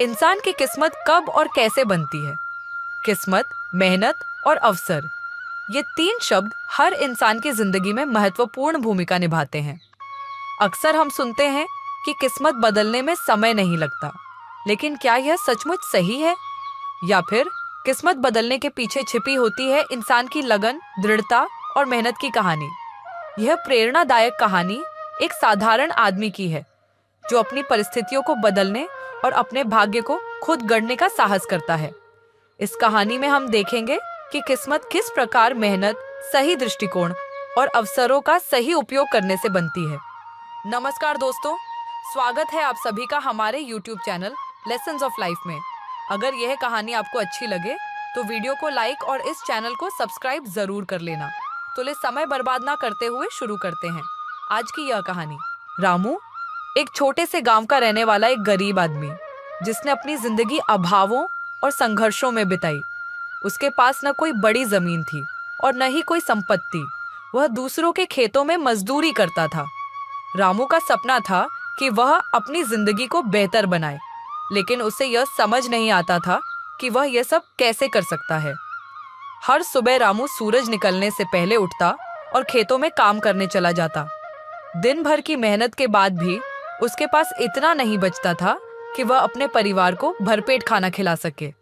इंसान की किस्मत कब और कैसे बनती है? किस्मत, मेहनत और अवसर, ये तीन शब्द हर इंसान की जिंदगी में महत्वपूर्ण भूमिका निभाते हैं। अक्सर हम सुनते हैं कि किस्मत बदलने में समय नहीं लगता, लेकिन क्या यह सचमुच सही है? या फिर किस्मत बदलने के पीछे छिपी होती है इंसान की लगन, दृढ़ता और मेहनत की कहानी। यह प्रेरणादायक कहानी एक साधारण आदमी की है, जो अपनी परिस्थितियों को बदलने और अपने भाग्य को खुद गढ़ने का साहस करता है। इस कहानी में हम देखेंगे कि किस्मत किस प्रकार मेहनत, सही दृष्टिकोण और अवसरों का सही उपयोग करने से बनती है। नमस्कार दोस्तों, स्वागत है आप सभी का हमारे YouTube channel lessons of life में। अगर यह कहानी आपको अच्छी लगे तो वीडियो को लाइक और इस चैनल को सब्सक्राइब जरूर कर लेना। तो ले समय बर्बाद ना करते हुए शुरू करते हैं आज की यह कहानी। रामू एक छोटे से गांव का रहने वाला एक गरीब आदमी, जिसने अपनी जिंदगी अभावों और संघर्षों में बिताई। उसके पास न कोई बड़ी जमीन थी और न ही कोई संपत्ति। वह दूसरों के खेतों में मजदूरी करता था। रामू का सपना था कि वह अपनी जिंदगी को बेहतर बनाए, लेकिन उसे यह समझ नहीं आता था कि वह यह सब कैसे कर सकता है। हर सुबह रामू सूरज निकलने से पहले उठता और खेतों में काम करने चला जाता। दिन भर की मेहनत के बाद भी उसके पास इतना नहीं बचता था कि वह अपने परिवार को भरपेट खाना खिला सके।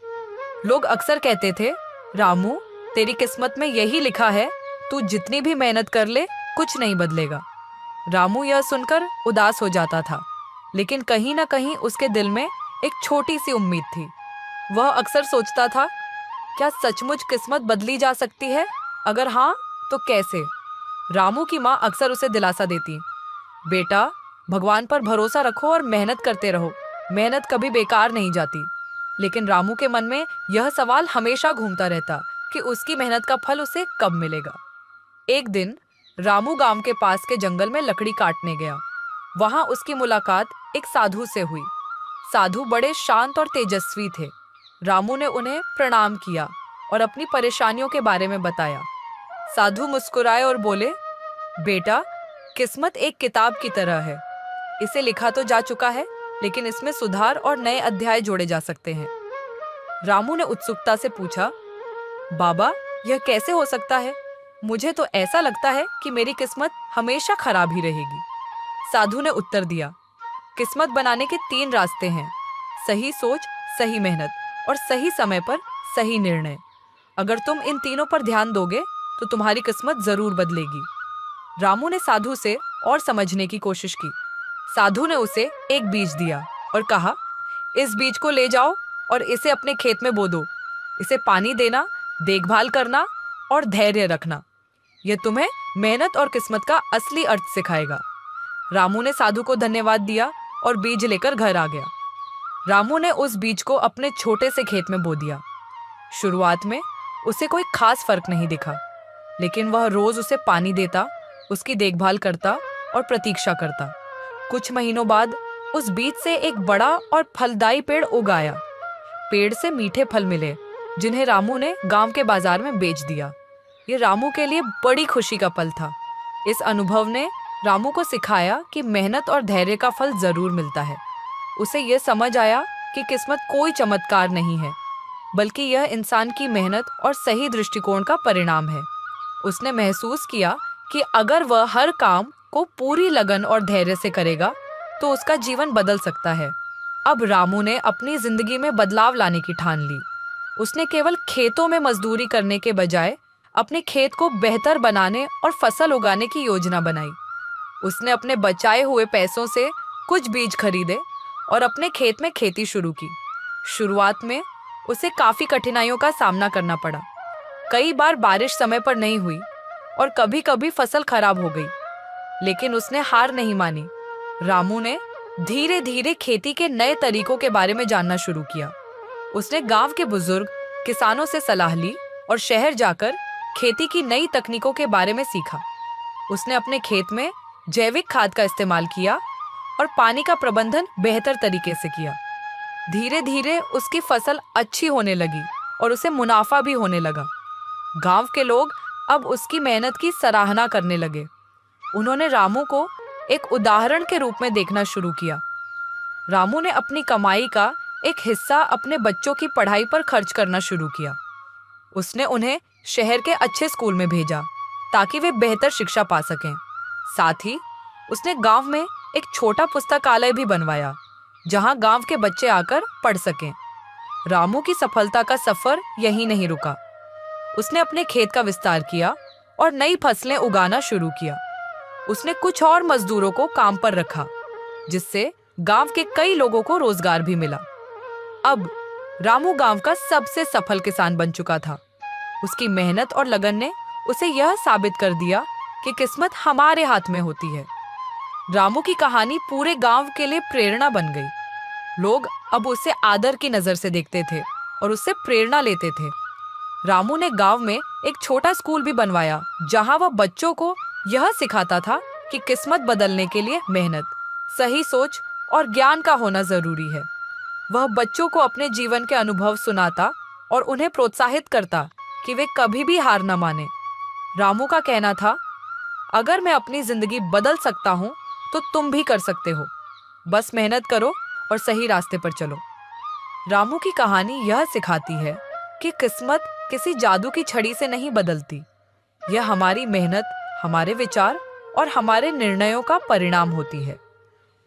लोग अक्सर कहते थे, रामू, तेरी किस्मत में यही लिखा है, तू जितनी भी मेहनत कर ले कुछ नहीं बदलेगा। रामू यह सुनकर उदास हो जाता था, लेकिन कहीं ना कहीं उसके दिल में एक छोटी सी उम्मीद थी। वह अक्सर सोचता था, क्या सचमुच किस्मत बदली जा सकती है? अगर हाँ, तो कैसे? रामू की माँ अक्सर उसे दिलासा देती, बेटा, भगवान पर भरोसा रखो और मेहनत करते रहो। मेहनत कभी बेकार नहीं जाती। लेकिन रामू के मन में यह सवाल हमेशा घूमता रहता कि उसकी मेहनत का फल उसे कब मिलेगा। एक दिन रामू गांव के पास के जंगल में लकड़ी काटने गया। वहां उसकी मुलाकात एक साधु से हुई। साधु बड़े शांत और तेजस्वी थे। रामू ने उन्हें प्रणाम किया और अपनी परेशानियों के बारे में बताया। साधु मुस्कुराए और बोले, बेटा, किस्मत एक किताब की तरह है। इसे लिखा तो जा चुका है, लेकिन इसमें सुधार और नए अध्याय जोड़े जा सकते हैं। रामू ने उत्सुकता से पूछा, बाबा, यह कैसे हो सकता है? मुझे तो ऐसा लगता है कि मेरी किस्मत हमेशा खराब ही रहेगी। साधु ने उत्तर दिया, किस्मत बनाने के 3 रास्ते हैं: सही सोच, सही मेहनत और सही समय पर सही निर्णय। अगर तुम इन तीनों पर ध्यान दोगे तो तुम्हारी किस्मत जरूर बदलेगी। रामू ने साधु से और समझने की कोशिश की। साधु ने उसे एक बीज दिया और कहा, इस बीज को ले जाओ और इसे अपने खेत में बो दो। इसे पानी देना, देखभाल करना और धैर्य रखना। यह तुम्हें मेहनत और किस्मत का असली अर्थ सिखाएगा। रामू ने साधु को धन्यवाद दिया और बीज लेकर घर आ गया। रामू ने उस बीज को अपने छोटे से खेत में बो दिया। शुरुआत में उसे कोई खास फर्क नहीं दिखा, लेकिन वह रोज उसे पानी देता, उसकी देखभाल करता और प्रतीक्षा करता। कुछ महीनों बाद उस बीज से एक बड़ा और फलदायी पेड़ उग आया। पेड़ से मीठे फल मिले, जिन्हें रामू ने गांव के बाजार में बेच दिया। ये रामू के लिए बड़ी खुशी का पल था। इस अनुभव ने रामू को सिखाया कि मेहनत और धैर्य का फल जरूर मिलता है। उसे यह समझ आया कि किस्मत कोई चमत्कार नहीं है, बल्कि यह इंसान की मेहनत और सही दृष्टिकोण का परिणाम है। उसने महसूस किया कि अगर वह हर काम को पूरी लगन और धैर्य से करेगा तो उसका जीवन बदल सकता है। अब रामू ने अपनी जिंदगी में बदलाव लाने की ठान ली। उसने केवल खेतों में मजदूरी करने के बजाय अपने खेत को बेहतर बनाने और फसल उगाने की योजना बनाई। उसने अपने बचाए हुए पैसों से कुछ बीज खरीदे और अपने खेत में खेती शुरू की। शुरुआत में उसे काफी कठिनाइयों का सामना करना पड़ा। कई बार बारिश समय पर नहीं हुई और कभी-कभी फसल खराब हो गई, लेकिन उसने हार नहीं मानी। रामू ने धीरे धीरे खेती के नए तरीकों के बारे में जानना शुरू किया। उसने गांव के बुजुर्ग किसानों से सलाह ली और शहर जाकर खेती की नई तकनीकों के बारे में सीखा। उसने अपने खेत में जैविक खाद का इस्तेमाल किया और पानी का प्रबंधन बेहतर तरीके से किया। धीरे धीरे उसकी फसल अच्छी होने लगी और उसे मुनाफा भी होने लगा। गांव के लोग अब उसकी मेहनत की सराहना करने लगे। उन्होंने रामू को एक उदाहरण के रूप में देखना शुरू किया। रामू ने अपनी कमाई का एक हिस्सा अपने बच्चों की पढ़ाई पर खर्च करना शुरू किया। उसने उन्हें शहर के अच्छे स्कूल में भेजा ताकि वे बेहतर शिक्षा पा सकें। साथ ही उसने गांव में एक छोटा पुस्तकालय भी बनवाया जहां गांव के बच्चे आकर पढ़ सकें। रामू की सफलता का सफर यहीं नहीं रुका। उसने अपने खेत का विस्तार किया और नई फसलें उगाना शुरू किया। उसने कुछ और मजदूरों को काम पर रखा, जिससे गांव के कई लोगों को रोजगार भी मिला। अब रामू गांव का सबसे सफल किसान बन चुका था। उसकी मेहनत और लगन ने उसे यह साबित कर दिया कि किस्मत हमारे हाथ में होती है। रामू की कहानी पूरे गांव के लिए प्रेरणा बन गई। लोग अब उसे आदर की नजर से देखते थे और उससे प्रेरणा लेते थे। रामू ने गांव में एक छोटा स्कूल भी बनवाया जहां वह बच्चों को यह सिखाता था कि किस्मत बदलने के लिए मेहनत, सही सोच और ज्ञान का होना जरूरी है। वह बच्चों को अपने जीवन के अनुभव सुनाता और उन्हें प्रोत्साहित करता कि वे कभी भी हार न माने। रामू का कहना था, अगर मैं अपनी जिंदगी बदल सकता हूँ तो तुम भी कर सकते हो। बस मेहनत करो और सही रास्ते पर चलो। रामू की कहानी यह सिखाती है कि किस्मत किसी जादू की छड़ी से नहीं बदलती। यह हमारी मेहनत, हमारे विचार और हमारे निर्णयों का परिणाम होती है।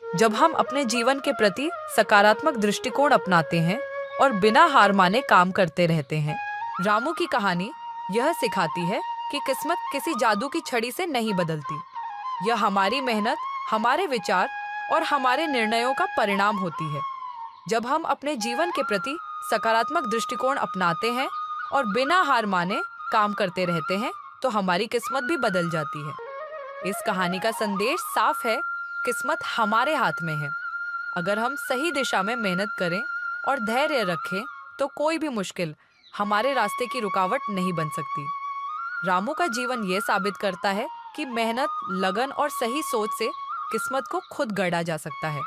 जब हम अपने जीवन के प्रति सकारात्मक दृष्टिकोण अपनाते हैं और बिना हार माने काम करते रहते हैं। रामू की कहानी यह सिखाती है कि किस्मत किसी जादू की छड़ी से नहीं बदलती। यह हमारी मेहनत, हमारे विचार और हमारे निर्णयों का परिणाम होती है। जब हम अपने जीवन के प्रति सकारात्मक दृष्टिकोण अपनाते हैं और बिना हार माने काम करते रहते हैं तो हमारी किस्मत भी बदल जाती है। इस कहानी का संदेश साफ है, किस्मत हमारे हाथ में है। अगर हम सही दिशा में मेहनत करें और धैर्य रखें तो कोई भी मुश्किल हमारे रास्ते की रुकावट नहीं बन सकती। रामू का जीवन ये साबित करता है कि मेहनत, लगन और सही सोच से किस्मत को खुद गढ़ा जा सकता है।